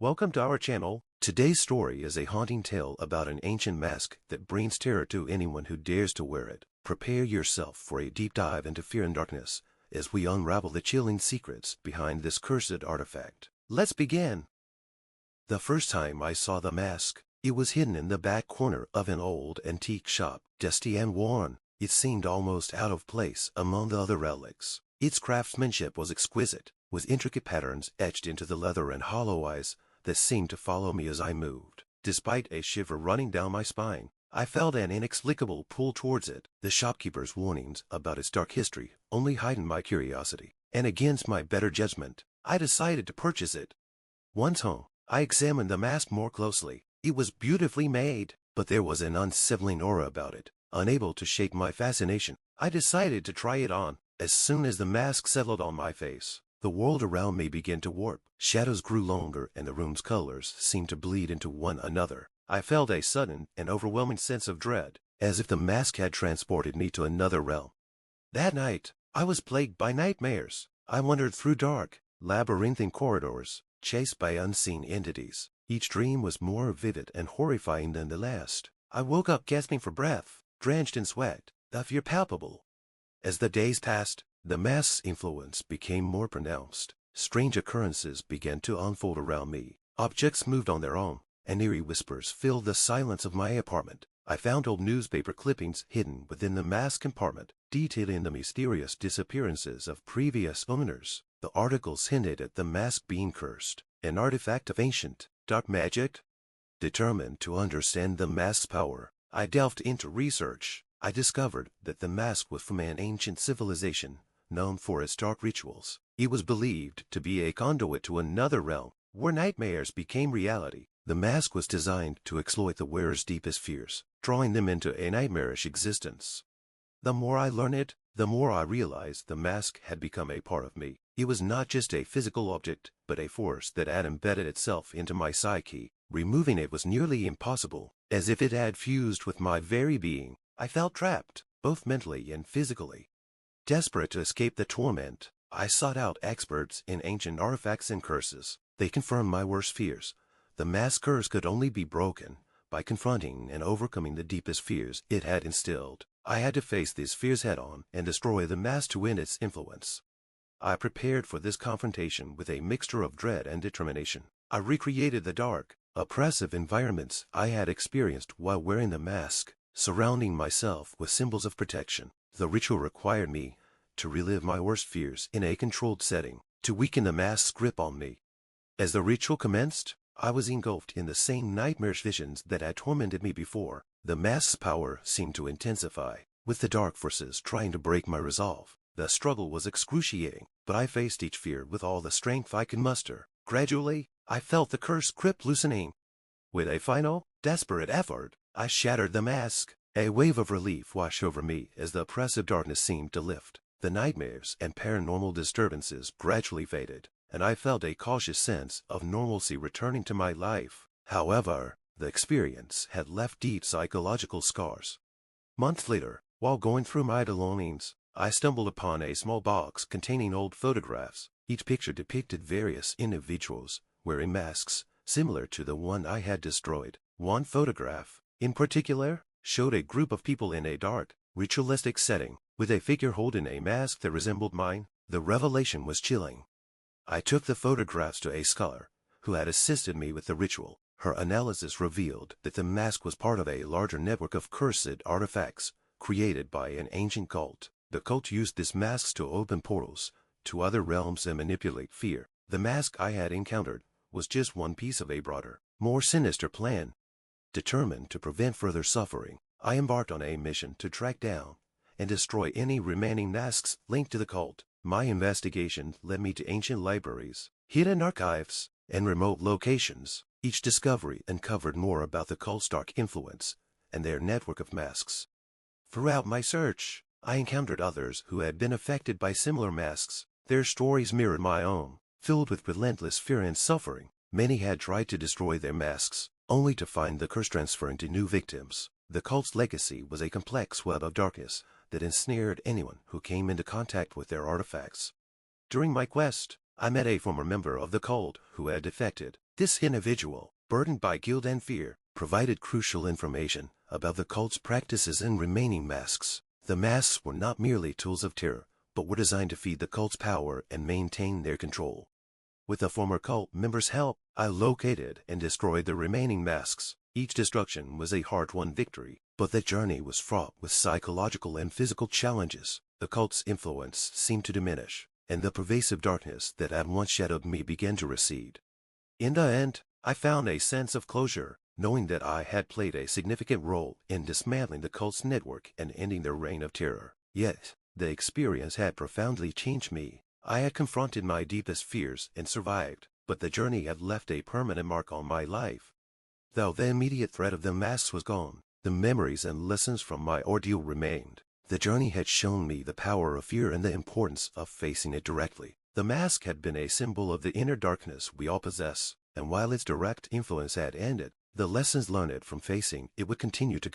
Welcome to our channel. Today's story is a haunting tale about an ancient mask that brings terror to anyone who dares to wear it. Prepare yourself for a deep dive into fear and darkness as we unravel the chilling secrets behind this cursed artifact. Let's begin. The first time I saw the mask, it was hidden in the back corner of an old antique shop. Dusty and worn, it seemed almost out of place among the other relics. Its craftsmanship was exquisite, with intricate patterns etched into the leather and hollow eyes that seemed to follow me as I moved. Despite a shiver running down my spine, I felt an inexplicable pull towards it. The shopkeeper's warnings about its dark history only heightened my curiosity, and against my better judgment, I decided to purchase it. Once home, I examined the mask more closely. It was beautifully made, but there was an unsettling aura about it. Unable to shake my fascination, I decided to try it on. As soon as the mask settled on my face, the world around me began to warp. Shadows grew longer and the room's colors seemed to bleed into one another. I felt a sudden and overwhelming sense of dread, as if the mask had transported me to another realm. That night, I was plagued by nightmares. I wandered through dark, labyrinthine corridors, chased by unseen entities. Each dream was more vivid and horrifying than the last. I woke up gasping for breath, drenched in sweat, the fear palpable. As the days passed, the mask's influence became more pronounced. Strange occurrences began to unfold around me. Objects moved on their own, and eerie whispers filled the silence of my apartment. I found old newspaper clippings hidden within the mask compartment, detailing the mysterious disappearances of previous owners. The articles hinted at the mask being cursed, an artifact of ancient, dark magic. Determined to understand the mask's power, I delved into research. I discovered that the mask was from an ancient civilization known for its dark rituals. It was believed to be a conduit to another realm, where nightmares became reality. The mask was designed to exploit the wearer's deepest fears, drawing them into a nightmarish existence. The more I learned, the more I realized the mask had become a part of me. It was not just a physical object, but a force that had embedded itself into my psyche. Removing it was nearly impossible, as if it had fused with my very being. I felt trapped, both mentally and physically. Desperate to escape the torment, I sought out experts in ancient artifacts and curses. They confirmed my worst fears. The mask curse could only be broken by confronting and overcoming the deepest fears it had instilled. I had to face these fears head-on and destroy the mask to end its influence. I prepared for this confrontation with a mixture of dread and determination. I recreated the dark, oppressive environments I had experienced while wearing the mask, surrounding myself with symbols of protection. The ritual required me to relive my worst fears in a controlled setting, to weaken the mask's grip on me. As the ritual commenced, I was engulfed in the same nightmarish visions that had tormented me before. The mask's power seemed to intensify, with the dark forces trying to break my resolve. The struggle was excruciating, but I faced each fear with all the strength I could muster. Gradually, I felt the cursed grip loosening. With a final, desperate effort, I shattered the mask. A wave of relief washed over me as the oppressive darkness seemed to lift. The nightmares and paranormal disturbances gradually faded, and I felt a cautious sense of normalcy returning to my life. However, the experience had left deep psychological scars. Months later, while going through my belongings, I stumbled upon a small box containing old photographs. Each picture depicted various individuals wearing masks similar to the one I had destroyed. One photograph, in particular, showed a group of people in a dark, ritualistic setting, with a figure holding a mask that resembled mine. The revelation was chilling. I took the photographs to a scholar who had assisted me with the ritual. Her analysis revealed that the mask was part of a larger network of cursed artifacts created by an ancient cult. The cult used these masks to open portals to other realms and manipulate fear. The mask I had encountered was just one piece of a broader, more sinister plan. Determined to prevent further suffering, I embarked on a mission to track down and destroy any remaining masks linked to the cult. My investigation led me to ancient libraries, hidden archives, and remote locations. Each discovery uncovered more about the cult's dark influence and their network of masks. Throughout my search, I encountered others who had been affected by similar masks. Their stories mirrored my own, filled with relentless fear and suffering. Many had tried to destroy their masks, only to find the curse transferring to new victims. The cult's legacy was a complex web of darkness that ensnared anyone who came into contact with their artifacts. During my quest, I met a former member of the cult who had defected. This individual, burdened by guilt and fear, provided crucial information about the cult's practices and remaining masks. The masks were not merely tools of terror, but were designed to feed the cult's power and maintain their control. With the former cult members' help, I located and destroyed the remaining masks. Each destruction was a hard-won victory, but the journey was fraught with psychological and physical challenges. The cult's influence seemed to diminish, and the pervasive darkness that had once shadowed me began to recede. In the end, I found a sense of closure, knowing that I had played a significant role in dismantling the cult's network and ending their reign of terror. Yet, the experience had profoundly changed me. I had confronted my deepest fears and survived, but the journey had left a permanent mark on my life. Though the immediate threat of the masks was gone, the memories and lessons from my ordeal remained. The journey had shown me the power of fear and the importance of facing it directly. The mask had been a symbol of the inner darkness we all possess, and while its direct influence had ended, the lessons learned from facing it would continue to guide